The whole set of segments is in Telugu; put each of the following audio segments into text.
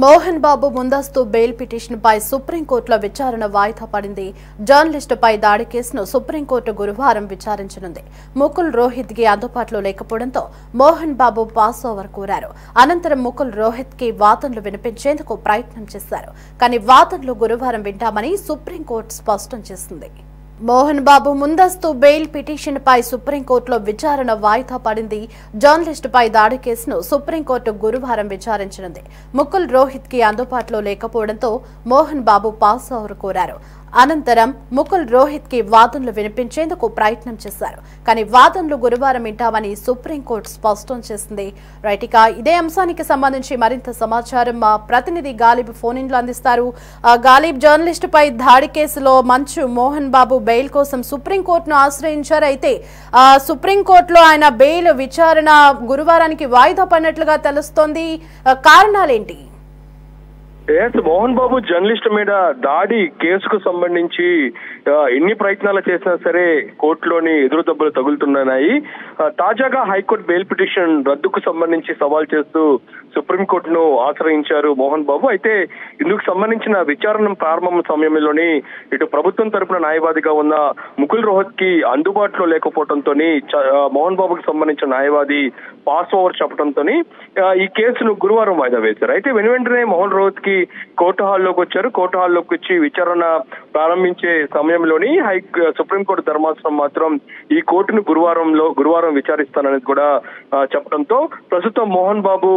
మోహన్ బాబు ముందస్తు బెయిల్ పిటిషన్పై సుప్రీంకోర్టులో విచారణ వాయిదా పడింది. జర్నలిస్టుపై దాడి కేసును సుప్రీంకోర్టు గురువారం విచారించనుంది. ముకుల్ రోహిత్ కి అందుబాటులో లేకపోవడంతో మోహన్ బాబు పాస్ ఓవర్ కోరారు. అనంతరం ముకుల్ రోహిత్ కి వాదనలు వినిపించేందుకు ప్రయత్నం చేశారు. కానీ వాదనలు గురువారం వింటామని సుప్రీంకోర్టు స్పష్టం చేసింది. మోహన్ బాబు ముందస్తు బెయిల్ పిటిషన్పై సుప్రీంకోర్టులో విచారణ వాయిదా పడింది. జర్నలిస్టుపై దాడి కేసును సుప్రీంకోర్టు గురువారం విచారించనుంది. ముకుల్ రోహిత్ కి అందుబాటులో లేకపోవడంతో మోహన్ బాబు పాస్ ఓవర్ కోరారు. అనంతరం ముకుల్ రోహిత్ కి వాదనలు వినిపించేందుకు ప్రయత్నం చేశారు. కానీ వాదనలు గురువారం వింటామని సుప్రీంకోర్టు స్పష్టం చేసింది. రైట్, ఇక ఇదే అంశానికి సంబంధించి మరింత సమాచారం మా ప్రతినిధి గాలిబ్ ఫోన్ ఇన్ లో అందిస్తారు. గాలిబ్, జర్నలిస్టుపై దాడి కేసులో మంచు మోహన్ బాబు బెయిల్ కోసం సుప్రీంకోర్టును ఆశ్రయించారు. అయితే సుప్రీంకోర్టులో ఆయన బెయిల్ విచారణ గురువారానికి వాయిదా పడినట్లుగా తెలుస్తోంది. కారణాలేంటి? మోహన్ బాబు జర్నలిస్ట్ మీద దాడి కేసుకు సంబంధించి ఎన్ని ప్రయత్నాలు చేసినా సరే కోర్టులోని ఎదురు దెబ్బలు తగులుతున్నాయి. తాజాగా హైకోర్టు బెయిల్ పిటిషన్ రద్దుకు సంబంధించి సవాల్ చేస్తూ సుప్రీంకోర్టును ఆశ్రయించారు మోహన్ బాబు. అయితే ఇందుకు సంబంధించిన విచారణ ప్రారంభం సమయంలోని ఇటు ప్రభుత్వం తరపున న్యాయవాదిగా ఉన్న ముకుల్ రోహిత్ కి అందుబాటులో లేకపోవడంతో మోహన్ బాబుకి సంబంధించిన న్యాయవాది పాస్ ఓవర్ చెప్పడంతో ఈ కేసును గురువారం వాయిదా వేశారు. అయితే వెంటనే మోహన్ రోహిత్ కి కోర్టు హాల్లోకి వచ్చారు. కోర్టు హాల్లోకి వచ్చి విచారణ ప్రారంభించే సమయంలోని సుప్రీంకోర్టు ధర్మాసనం మాత్రం ఈ కోర్టును గురువారం విచారిస్తాననేది కూడా చెప్పడంతో ప్రస్తుతం మోహన్ బాబు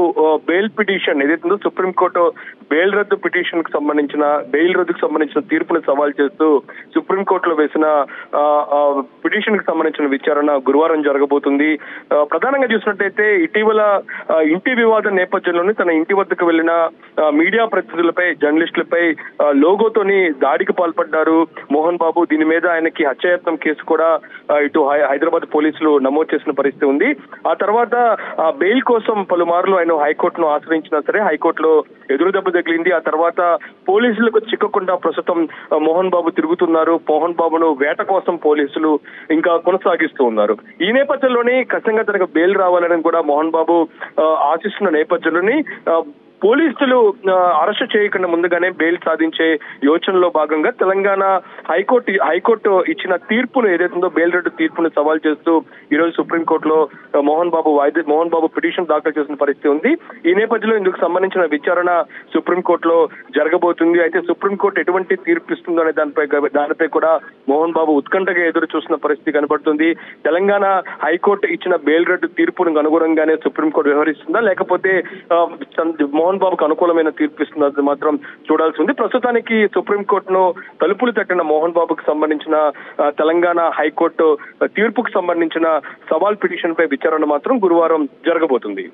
బెయిల్ పిటిషన్ ఏదైతుందో సుప్రీంకోర్టు బెయిల్ రద్దు పిటిషన్ కు సంబంధించిన బెయిల్ రద్దుకు సంబంధించిన తీర్పును సవాల్ చేస్తూ సుప్రీంకోర్టులో వేసిన పిటిషన్ కు సంబంధించిన విచారణ గురువారం జరగబోతుంది. ప్రధానంగా చూసినట్టయితే ఇటీవల ఇంటి వివాదం నేపథ్యంలోనే తన ఇంటి వద్దకు వెళ్లిన మీడియా ప్రతినిధులపై జర్నలిస్టులపై లోగోతోని దాడికి పాల్పడ్డారు మోహన్ బాబు. దీని మీద ఆయనకి హత్యాయత్నం కేసు కూడా ఇటు హైదరాబాద్ పోలీసులు నమోదు చేసిన పరిస్థితి ఉంది. ఆ తర్వాత బెయిల్ కోసం పలుమార్లు ఆయన హైకోర్టును ఆశ్రయించినా సరే హైకోర్టులో ఎదురు దెబ్బ తగిలింది. ఆ తర్వాత పోలీసులకు చిక్కకుండా ప్రస్తుతం మోహన్ బాబు తిరుగుతున్నారు. మోహన్ బాబును వేట కోసం పోలీసులు ఇంకా కొనసాగిస్తూ ఉన్నారు. ఈ నేపథ్యంలోనే ఖచ్చితంగా తనకు బెయిల్ రావాలని కూడా మోహన్ బాబు ఆశిస్తున్న నేపథ్యంలోని పోలీసులు అరెస్టు చేయకుండా ముందుగానే బెయిల్ సాధించే యోచనలో భాగంగా తెలంగాణ హైకోర్టు ఇచ్చిన తీర్పును ఏదైతుందో బెయిల్ రద్దు తీర్పును సవాల్ చేస్తూ ఈ రోజు సుప్రీంకోర్టులో మోహన్ బాబు పిటిషన్ దాఖలు చేసిన పరిస్థితి ఉంది. ఈ నేపథ్యంలో ఇందుకు సంబంధించిన విచారణ సుప్రీంకోర్టులో జరగబోతుంది. అయితే సుప్రీంకోర్టు ఎటువంటి తీర్పు ఇస్తుందో అనే దానిపై కూడా మోహన్ బాబు ఉత్కంఠగా ఎదురు చూస్తున్న పరిస్థితి కనబడుతుంది. తెలంగాణ హైకోర్టు ఇచ్చిన బెయిల్ రద్దు తీర్పును అనుగుణంగానే సుప్రీంకోర్టు వ్యవహరిస్తుందా, లేకపోతే మోహన్ బాబుకు అనుకూలమైన తీర్పు ఇస్తున్నది మాత్రం చూడాల్సి ఉంది. ప్రస్తుతానికి సుప్రీంకోర్టును తలుపులు తట్టిన మోహన్ బాబుకు సంబంధించిన తెలంగాణ హైకోర్టు తీర్పుకు సంబంధించిన సవాల్ పిటిషన్ పై విచారణ మాత్రం గురువారం జరగబోతుంది.